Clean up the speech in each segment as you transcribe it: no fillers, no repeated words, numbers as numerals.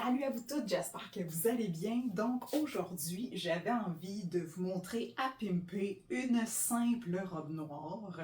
Salut à vous toutes, j'espère que vous allez bien. Donc aujourd'hui, j'avais envie de vous montrer à pimper une simple robe noire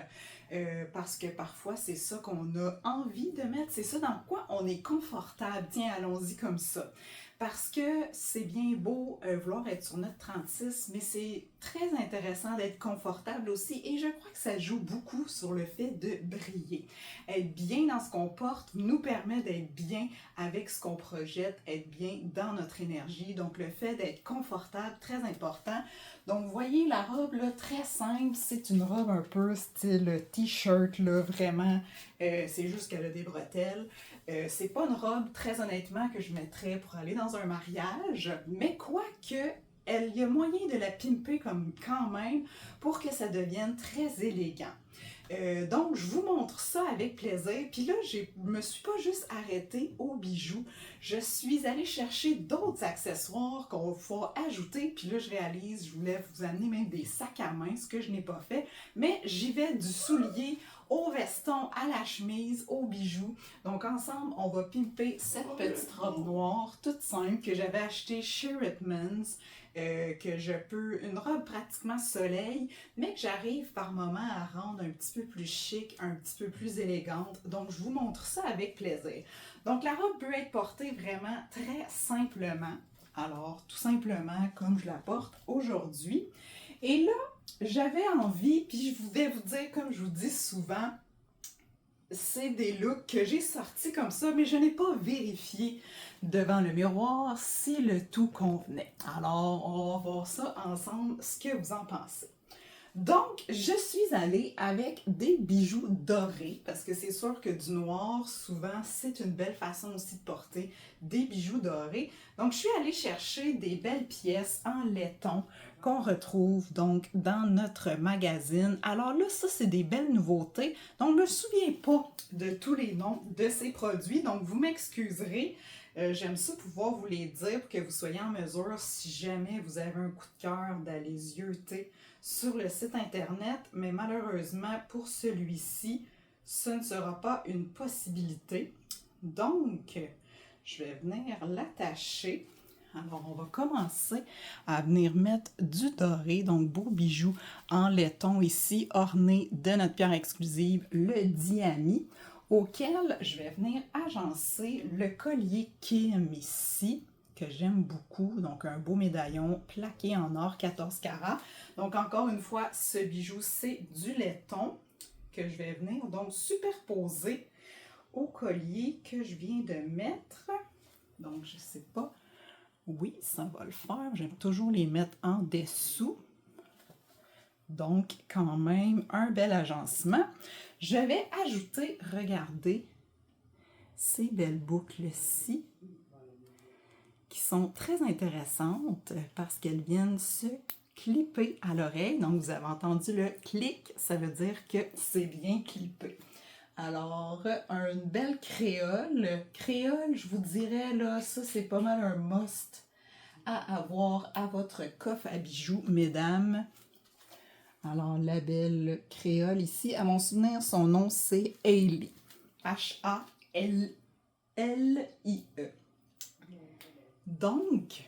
parce que parfois c'est ça qu'on a envie de mettre, c'est ça dans quoi on est confortable. Tiens, allons-y comme ça. Parce que c'est bien beau vouloir être sur notre 36, mais c'est très intéressant d'être confortable aussi et je crois que ça joue beaucoup sur le fait de briller. Être bien dans ce qu'on porte nous permet d'être bien avec ce qu'on projette, être bien dans notre énergie. Donc le fait d'être confortable, très important. Donc vous voyez la robe là, très simple, c'est une robe un peu style t-shirt là, vraiment, c'est juste qu'elle a des bretelles. C'est pas une robe très honnêtement que je mettrais pour aller dans un mariage, mais quoique il y a moyen de la pimper comme quand même pour que ça devienne très élégant. Donc, je vous montre ça avec plaisir. Puis là, je me suis pas juste arrêtée aux bijoux. Je suis allée chercher d'autres accessoires qu'on va pouvoir ajouter. Puis là, je réalise, je voulais vous amener même des sacs à main, ce que je n'ai pas fait. Mais j'y vais du soulier au veston, à la chemise, aux bijoux. Donc, ensemble, on va pimper cette petite robe noire, toute simple, que j'avais achetée chez Redmond's. Que je peux, une robe pratiquement soleil, mais que j'arrive par moments à rendre un petit peu plus chic, un petit peu plus élégante. Donc, je vous montre ça avec plaisir. Donc, la robe peut être portée vraiment très simplement. Alors, tout simplement comme je la porte aujourd'hui. Et là, j'avais envie, puis je voulais vous dire, comme je vous dis souvent, c'est des looks que j'ai sortis comme ça, mais je n'ai pas vérifié devant le miroir si le tout convenait. Alors, on va voir ça ensemble, ce que vous en pensez. Donc, je suis allée avec des bijoux dorés, parce que c'est sûr que du noir, souvent, c'est une belle façon aussi de porter des bijoux dorés. Donc, je suis allée chercher des belles pièces en laiton qu'on retrouve donc dans notre magazine. Alors là, ça, c'est des belles nouveautés. Donc, je ne me souviens pas de tous les noms de ces produits, donc vous m'excuserez. J'aime ça pouvoir vous les dire pour que vous soyez en mesure, si jamais vous avez un coup de cœur, d'aller zioter sur le site internet, mais malheureusement pour celui-ci, ce ne sera pas une possibilité. Donc, je vais venir l'attacher. Alors, on va commencer à venir mettre du doré, donc beau bijou en laiton ici, orné de notre pierre exclusive, le diamant, auquel je vais venir agencer le collier Kim ici, que j'aime beaucoup, donc un beau médaillon plaqué en or 14 carats. Donc encore une fois, ce bijou, c'est du laiton que je vais venir donc superposer au collier que je viens de mettre. Donc je ne sais pas, oui, ça va le faire, j'aime toujours les mettre en dessous. Donc quand même un bel agencement. Je vais ajouter, regardez, ces belles boucles-ci, qui sont très intéressantes parce qu'elles viennent se clipper à l'oreille. Donc, vous avez entendu le clic, ça veut dire que c'est bien clippé. Alors, une belle créole. Créole, je vous dirais, là, ça, c'est pas mal un must à avoir à votre coffre à bijoux, mesdames. Alors, la belle créole ici, à mon souvenir, son nom, c'est Hailey. H-A-L-L-I-E. Donc,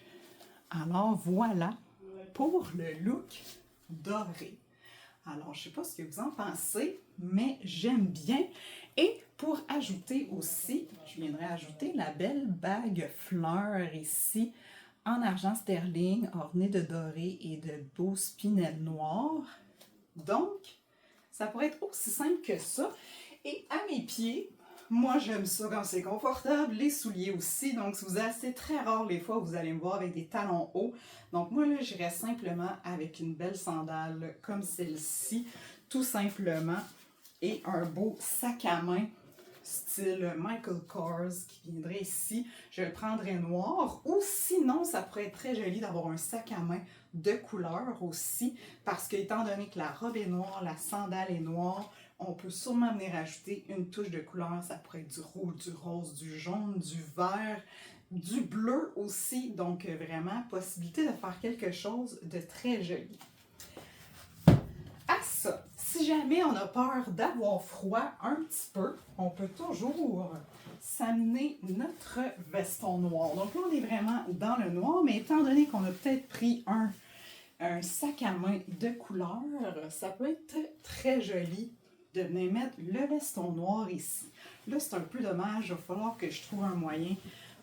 alors voilà pour le look doré. Alors, je ne sais pas ce que vous en pensez, mais j'aime bien. Et pour ajouter aussi, je viendrai ajouter la belle bague fleur ici, en argent sterling, ornée de doré et de beaux spinels noirs. Donc, ça pourrait être aussi simple que ça. Et à mes pieds, moi, j'aime ça quand c'est confortable, les souliers aussi. Donc, si vous êtes assez très rare les fois, vous allez me voir avec des talons hauts. Donc, moi, là, j'irais simplement avec une belle sandale comme celle-ci, tout simplement. Et un beau sac à main, style Michael Kors, qui viendrait ici. Je le prendrais noir. Ou sinon, ça pourrait être très joli d'avoir un sac à main de couleur aussi. Parce que, étant donné que la robe est noire, la sandale est noire, on peut sûrement venir ajouter une touche de couleur. Ça pourrait être du rouge, du rose, du jaune, du vert, du bleu aussi. Donc, vraiment, possibilité de faire quelque chose de très joli. À ça, si jamais on a peur d'avoir froid un petit peu, on peut toujours s'amener notre veston noir. Donc là, on est vraiment dans le noir, mais étant donné qu'on a peut-être pris un sac à main de couleur, ça peut être très joli de venir mettre le veston noir ici. Là, c'est un peu dommage, il va falloir que je trouve un moyen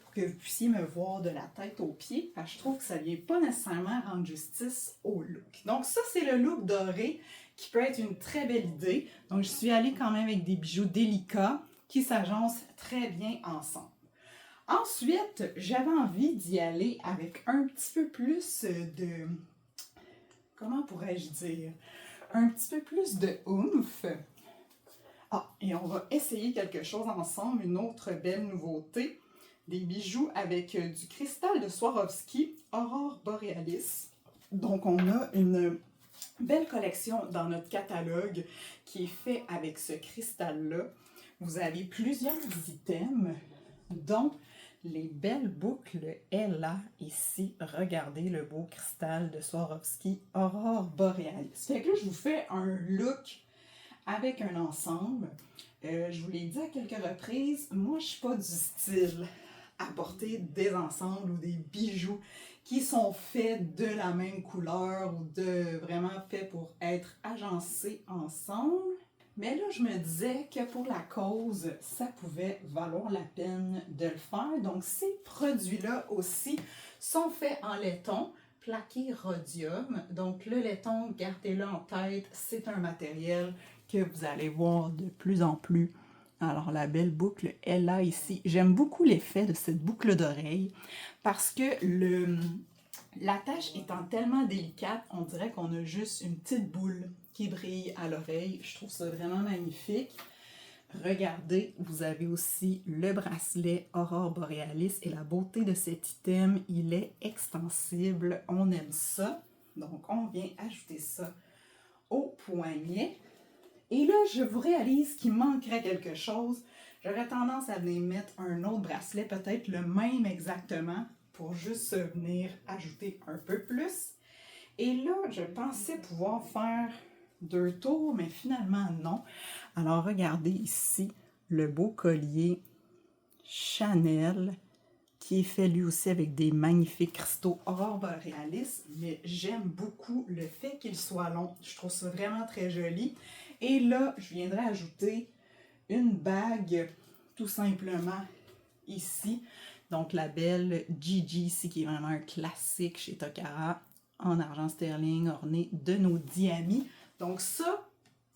pour que vous puissiez me voir de la tête aux pieds, parce que je trouve que ça ne vient pas nécessairement rendre justice au look. Donc ça, c'est le look doré qui peut être une très belle idée. Donc je suis allée quand même avec des bijoux délicats qui s'agencent très bien ensemble. Ensuite, j'avais envie d'y aller avec un petit peu plus de... Comment pourrais-je dire? Un petit peu plus de oomph. Ah, et on va essayer quelque chose ensemble, une autre belle nouveauté. Des bijoux avec du cristal de Swarovski, Aurore Borealis. Donc, on a une belle collection dans notre catalogue qui est fait avec ce cristal-là. Vous avez plusieurs items, dont les belles boucles Ella ici. Regardez le beau cristal de Swarovski Aurore Borealis. Fait que là, je vous fais un look avec un ensemble. Je vous l'ai dit à quelques reprises, moi, je ne suis pas du style à porter des ensembles ou des bijoux qui sont faits de la même couleur ou vraiment faits pour être agencés ensemble. Mais là, je me disais que pour la cause, ça pouvait valoir la peine de le faire. Donc, ces produits-là aussi sont faits en laiton, plaqué rhodium. Donc, le laiton, gardez-le en tête, c'est un matériel que vous allez voir de plus en plus. Alors, la belle boucle est là ici. J'aime beaucoup l'effet de cette boucle d'oreille parce que l'attache étant tellement délicate, on dirait qu'on a juste une petite boule qui brille à l'oreille. Je trouve ça vraiment magnifique. Regardez, vous avez aussi le bracelet Aurore Borealis et la beauté de cet item, il est extensible. On aime ça. Donc, on vient ajouter ça au poignet. Et là, je vous réalise qu'il manquerait quelque chose. J'aurais tendance à venir mettre un autre bracelet, peut-être le même exactement, pour juste venir ajouter un peu plus. Et là, je pensais pouvoir faire 2 tours, mais finalement non. Alors, regardez ici le beau collier Chanel qui est fait lui aussi avec des magnifiques cristaux Aurore Borealis, mais j'aime beaucoup le fait qu'il soit long. Je trouve ça vraiment très joli. Et là, je viendrai ajouter une bague, tout simplement, ici. Donc, la belle Gigi ici, qui est vraiment un classique chez Tokara, en argent sterling, orné de nos diamis. Donc ça,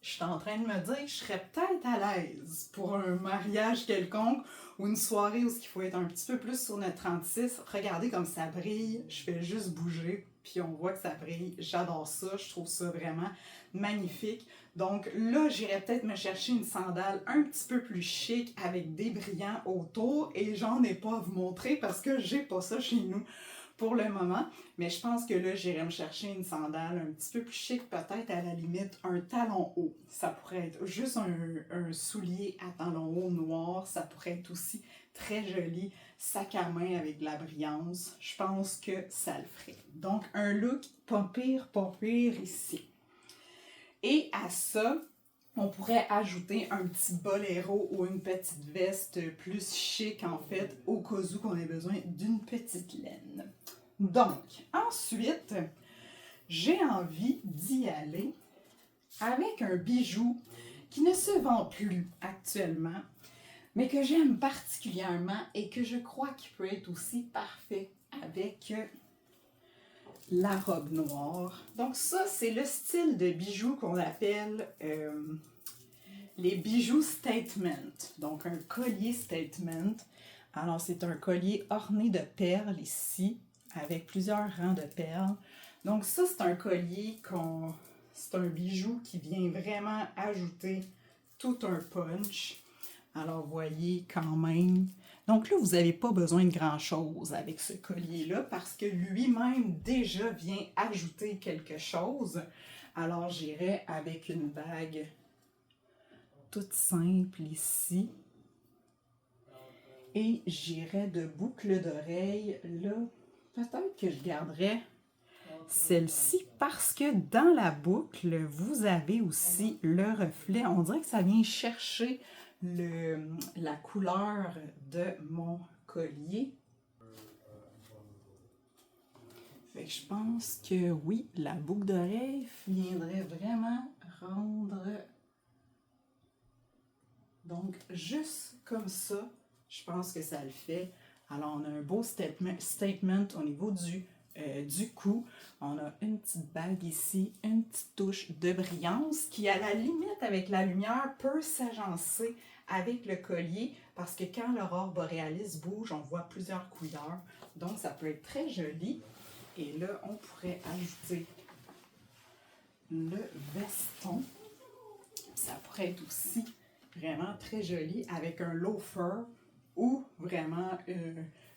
je suis en train de me dire que je serais peut-être à l'aise pour un mariage quelconque ou une soirée où il faut être un petit peu plus sur notre 36. Regardez comme ça brille, je fais juste bouger, puis on voit que ça brille. J'adore ça, je trouve ça vraiment magnifique. Donc là, j'irais peut-être me chercher une sandale un petit peu plus chic avec des brillants autour et j'en ai pas à vous montrer parce que j'ai pas ça chez nous pour le moment, mais je pense que là, j'irai me chercher une sandale un petit peu plus chic, peut-être à la limite un talon haut. Ça pourrait être juste un soulier à talon haut noir, ça pourrait être aussi très joli, sac à main avec de la brillance. Je pense que ça le ferait. Donc, un look pas pire ici. Et à ça, on pourrait ajouter un petit boléro ou une petite veste plus chic, en fait, au cas où qu'on ait besoin d'une petite laine. Donc, ensuite, j'ai envie d'y aller avec un bijou qui ne se vend plus actuellement, mais que j'aime particulièrement et que je crois qu'il peut être aussi parfait avec la robe noire. Donc ça, c'est le style de bijoux qu'on appelle les bijoux statement. Donc un collier statement. Alors c'est un collier orné de perles ici, avec plusieurs rangs de perles. Donc ça, c'est un collier c'est un bijou qui vient vraiment ajouter tout un punch. Alors, voyez quand même. Donc là, vous n'avez pas besoin de grand-chose avec ce collier-là parce que lui-même déjà vient ajouter quelque chose. Alors, j'irai avec une bague toute simple ici. Et j'irai de boucles d'oreilles. Là, peut-être que je garderai celle-ci parce que dans la boucle, vous avez aussi le reflet. On dirait que ça vient chercher la couleur de mon collier. Fait que je pense que oui, la boucle d'oreille viendrait vraiment rendre... Donc, juste comme ça, je pense que ça le fait. Alors, on a un beau statement au niveau du cou. On a une petite bague ici, une petite touche de brillance qui, à la limite, avec la lumière, peut s'agencer avec le collier parce que quand l'aurore boréalis bouge, on voit plusieurs couleurs. Donc, ça peut être très joli. Et là, on pourrait ajouter le veston. Ça pourrait être aussi vraiment très joli avec un loafer ou vraiment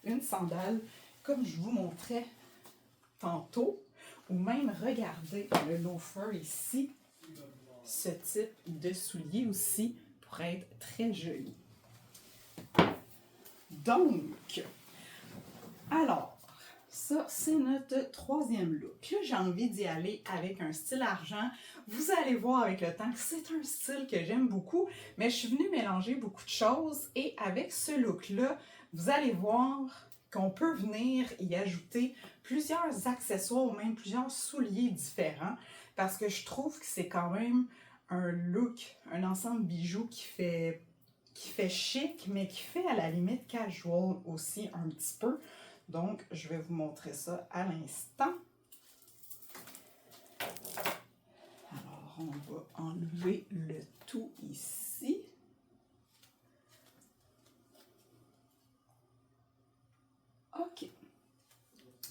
une sandale, comme je vous montrais tantôt. Ou même, regardez le loafer ici. Ce type de soulier aussi pourrait être très joli. Donc, alors, ça, c'est notre troisième look. Là, j'ai envie d'y aller avec un style argent. Vous allez voir avec le temps que c'est un style que j'aime beaucoup, mais je suis venue mélanger beaucoup de choses et avec ce look-là, vous allez voir qu'on peut venir y ajouter plusieurs accessoires ou même plusieurs souliers différents parce que je trouve que c'est quand même un look, un ensemble bijoux qui fait chic, mais qui fait à la limite casual aussi un petit peu. Donc, je vais vous montrer ça à l'instant. Alors, on va enlever le tout ici. OK.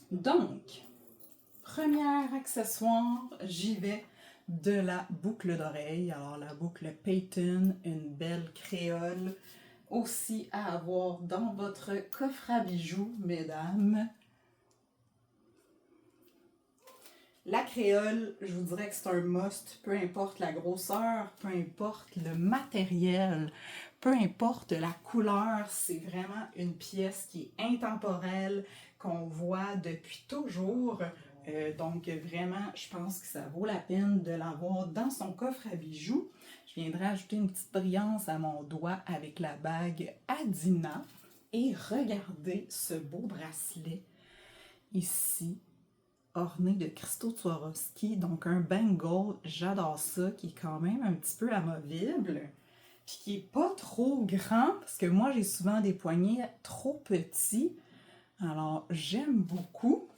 Donc, premier accessoire, j'y vais de la boucle d'oreille. Alors, la boucle Peyton, une belle créole. Aussi à avoir dans votre coffre à bijoux, mesdames. La créole, je vous dirais que c'est un must, peu importe la grosseur, peu importe le matériel, peu importe la couleur, c'est vraiment une pièce qui est intemporelle, qu'on voit depuis toujours. Donc vraiment, je pense que ça vaut la peine de l'avoir dans son coffre à bijoux. Je viendrai ajouter une petite brillance à mon doigt avec la bague Adina. Et regardez ce beau bracelet ici, orné de cristaux de Swarovski, donc un bangle, j'adore ça, qui est quand même un petit peu amovible, puis qui est pas trop grand, parce que moi j'ai souvent des poignets trop petits, alors j'aime beaucoup.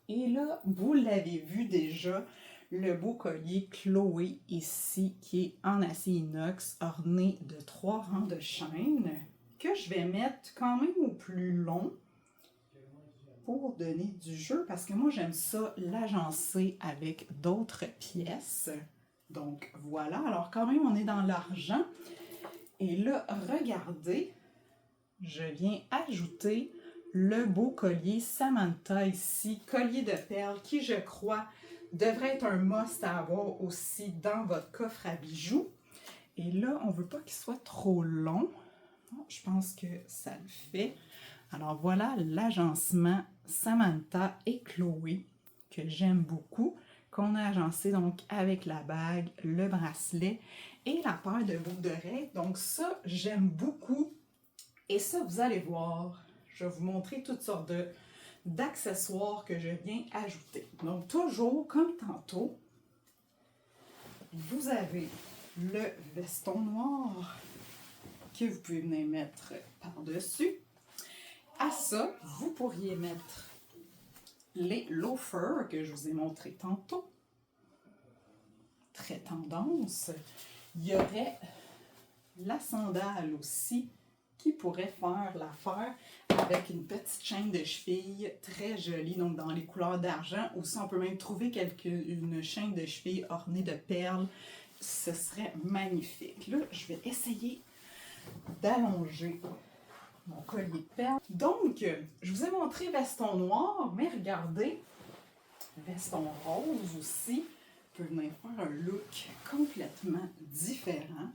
Et là, vous l'avez vu déjà, le beau collier Chloé ici, qui est en acier inox, orné de 3 rangs de chaînes, que je vais mettre quand même au plus long, pour donner du jeu, parce que moi, j'aime ça l'agencer avec d'autres pièces. Donc, voilà. Alors, quand même, on est dans l'argent. Et là, regardez, je viens ajouter le beau collier Samantha ici, collier de perles, qui, je crois, devrait être un must à avoir aussi dans votre coffre à bijoux. Et là, on ne veut pas qu'il soit trop long. Je pense que ça le fait. Alors voilà l'agencement Samantha et Chloé que j'aime beaucoup, qu'on a agencé donc avec la bague, le bracelet et la paire de boucles d'oreilles. Donc ça, j'aime beaucoup. Et ça, vous allez voir, je vais vous montrer toutes sortes d'accessoires que je viens ajouter. Donc toujours comme tantôt, vous avez le veston noir que vous pouvez venir mettre par-dessus. À ça, vous pourriez mettre les loafers que je vous ai montrés tantôt. Très tendance. Il y aurait la sandale aussi qui pourrait faire l'affaire avec une petite chaîne de cheville très jolie, donc dans les couleurs d'argent. Aussi, on peut même trouver une chaîne de cheville ornée de perles. Ce serait magnifique. Là, je vais essayer d'allonger mon collier de perles. Donc, je vous ai montré veston noir, mais regardez, veston rose aussi peut venir faire un look complètement différent.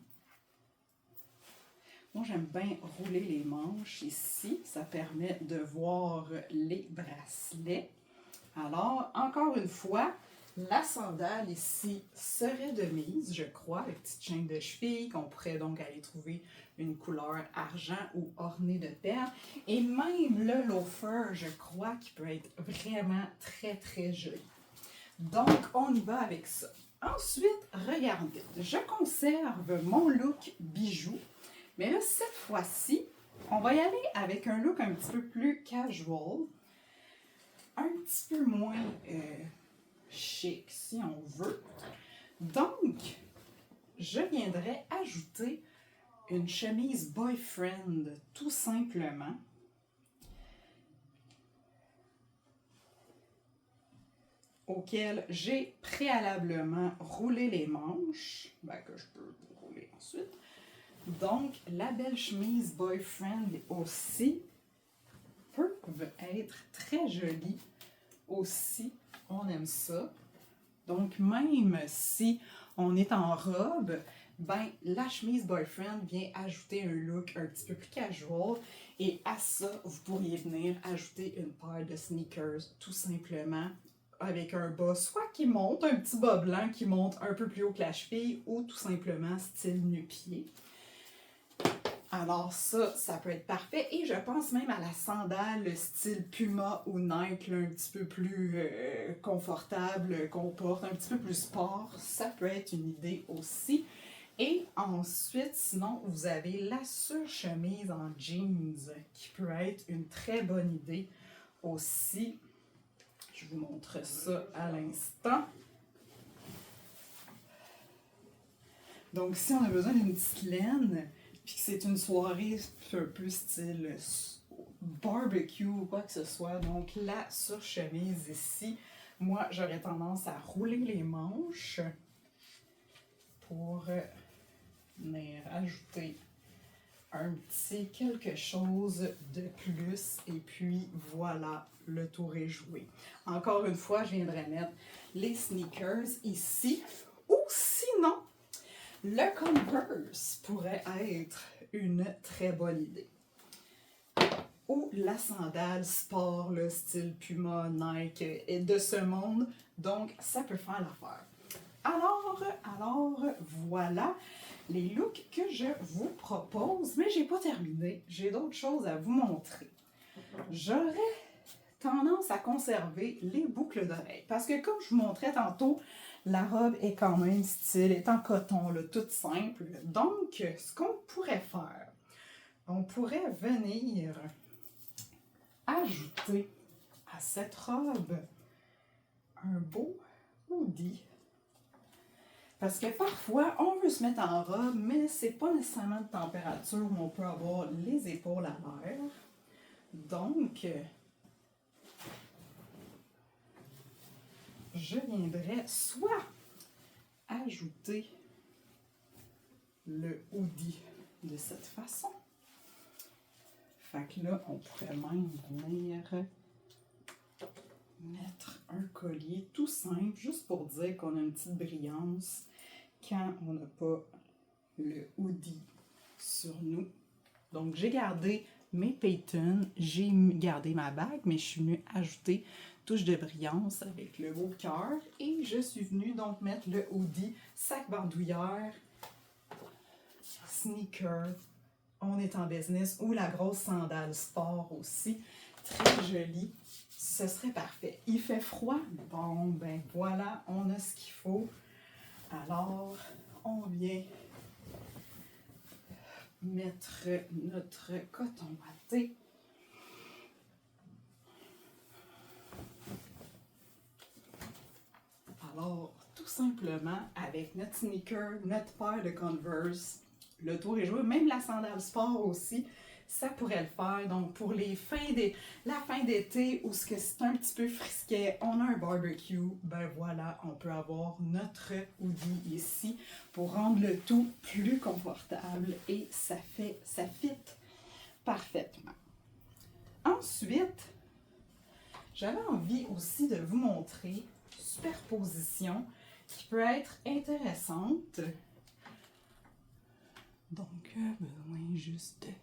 Moi, j'aime bien rouler les manches ici. Ça permet de voir les bracelets. Alors, encore une fois, La sandale ici serait de mise, je crois, avec petite chaîne de cheville, qu'on pourrait donc aller trouver une couleur argent ou ornée de perles. Et même le loafer, je crois, qui peut être vraiment très, très joli. Donc, on y va avec ça. Ensuite, regardez, je conserve mon look bijou, mais là, cette fois-ci, on va y aller avec un look un petit peu plus casual, un petit peu moins chic, si on veut. Donc, je viendrai ajouter une chemise boyfriend, tout simplement. Auquel j'ai préalablement roulé les manches, que je peux rouler ensuite. Donc, la belle chemise boyfriend aussi peut être très jolie aussi. On aime ça. Donc, même si on est en robe, la chemise boyfriend vient ajouter un look un petit peu plus casual. Et à ça, vous pourriez venir ajouter une paire de sneakers, tout simplement, avec un bas soit qui monte, un petit bas blanc qui monte un peu plus haut que la cheville, ou tout simplement style nu-pied. Alors ça peut être parfait. Et je pense même à la sandale, le style Puma ou Nike, là, un petit peu plus confortable, qu'on porte, un petit peu plus sport. Ça peut être une idée aussi. Et ensuite, sinon, vous avez la surchemise en jeans, qui peut être une très bonne idée aussi. Je vous montre ça à l'instant. Donc, si on a besoin d'une petite laine, puis que c'est une soirée un peu style barbecue ou quoi que ce soit, donc la surchemise ici, moi, j'aurais tendance à rouler les manches pour venir ajouter un petit quelque chose de plus, et puis voilà, le tour est joué. Encore une fois, je viendrai mettre les sneakers ici, ou sinon, le Converse pourrait être une très bonne idée. Ou la sandale sport, le style Puma, Nike et de ce monde, donc ça peut faire l'affaire. Alors, voilà les looks que je vous propose, mais j'ai pas terminé, j'ai d'autres choses à vous montrer. J'aurais tendance à conserver les boucles d'oreilles, parce que comme je vous montrais tantôt, la robe est quand même style, est en coton, là, toute simple. Donc, ce qu'on pourrait faire, on pourrait venir ajouter à cette robe un beau hoodie. Parce que parfois, on veut se mettre en robe, mais c'est pas nécessairement de température où on peut avoir les épaules à l'air. Donc, je viendrais soit ajouter le hoodie de cette façon. Fait que là, on pourrait même venir mettre un collier tout simple, juste pour dire qu'on a une petite brillance quand on n'a pas le hoodie sur nous. Donc, j'ai gardé mes Payton, j'ai gardé ma bague, mais je suis venue ajouter touche de brillance avec le beau cœur. Et je suis venue donc mettre le hoodie, sac bandoulière, sneaker, on est en business, ou la grosse sandale sport aussi, très jolie. Ce serait parfait. Il fait froid? Bon, voilà, on a ce qu'il faut. Alors, on vient mettre notre coton watté. Alors, tout simplement, avec notre sneaker, notre paire de Converse, le tour est joué. Même la sandale sport aussi, ça pourrait le faire. Donc, pour la fin d'été, où c'est un petit peu frisquet, on a un barbecue, voilà, on peut avoir notre hoodie ici pour rendre le tout plus confortable, et ça fit parfaitement. Ensuite, j'avais envie aussi de vous montrer une superposition qui peut être intéressante. Donc, besoin juste de...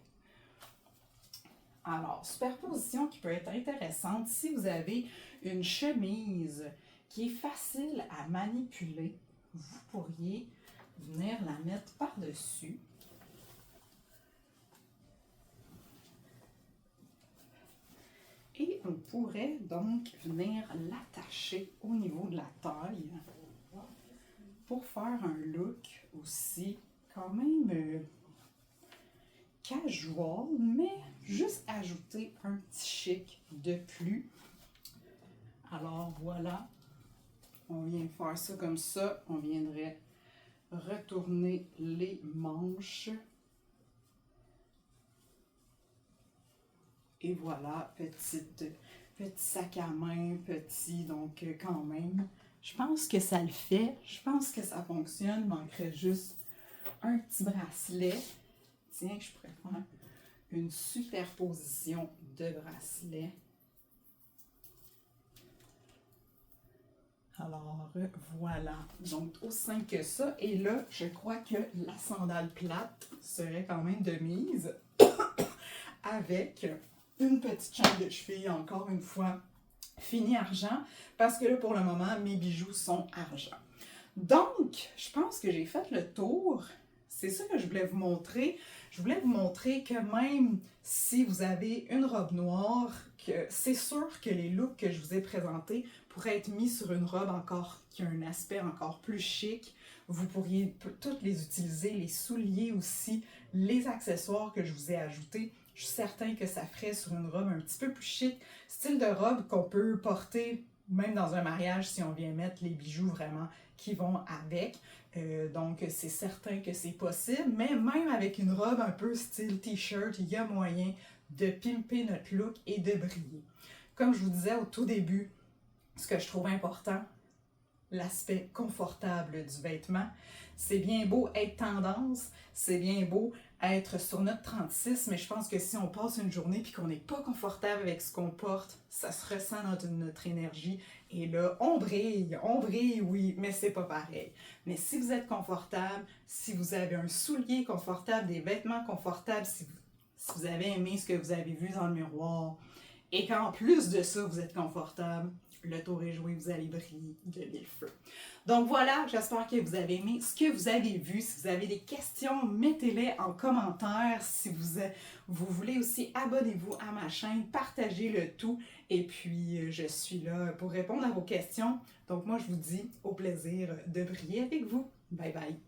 Alors, superposition qui peut être intéressante si vous avez une chemise qui est facile à manipuler. Vous pourriez venir la mettre par-dessus. Et on pourrait donc venir l'attacher au niveau de la taille pour faire un look aussi quand même casual, mais juste ajouter un petit chic de plus. Alors voilà, on vient faire ça comme ça, on viendrait retourner les manches. Et voilà, petit sac à main, petit, donc quand même, je pense que ça le fait. Je pense que ça fonctionne. Il manquerait juste un petit bracelet. Tiens, je pourrais faire une superposition de bracelets. Alors, voilà. Donc, aussi simple que ça. Et là, je crois que la sandale plate serait quand même de mise avec une petite chaîne de cheville, encore une fois, fini argent, parce que là, pour le moment, mes bijoux sont argent. Donc, je pense que j'ai fait le tour. C'est ça que je voulais vous montrer. Je voulais vous montrer que même si vous avez une robe noire, que c'est sûr que les looks que je vous ai présentés pourraient être mis sur une robe encore qui a un aspect encore plus chic. Vous pourriez toutes les utiliser, les souliers aussi, les accessoires que je vous ai ajoutés. Je suis certain que ça ferait sur une robe un petit peu plus chic, style de robe qu'on peut porter même dans un mariage si on vient mettre les bijoux vraiment qui vont avec. Donc, c'est certain que c'est possible, mais même avec une robe un peu style t-shirt, il y a moyen de pimper notre look et de briller. Comme je vous disais au tout début, ce que je trouve important, l'aspect confortable du vêtement. C'est bien beau être tendance, c'est bien beau être sur notre 36, mais je pense que si on passe une journée et qu'on n'est pas confortable avec ce qu'on porte, ça se ressent dans notre énergie. Et là, on brille, oui, mais c'est pas pareil. Mais si vous êtes confortable, si vous avez un soulier confortable, des vêtements confortables, si vous avez aimé ce que vous avez vu dans le miroir, et qu'en plus de ça, vous êtes confortable, le tour est joué, vous allez briller de mille feux. Donc voilà, j'espère que vous avez aimé ce que vous avez vu. Si vous avez des questions, mettez-les en commentaire. Si vous voulez aussi, abonnez-vous à ma chaîne, partagez le tout. Et puis, je suis là pour répondre à vos questions. Donc moi, je vous dis au plaisir de briller avec vous. Bye bye!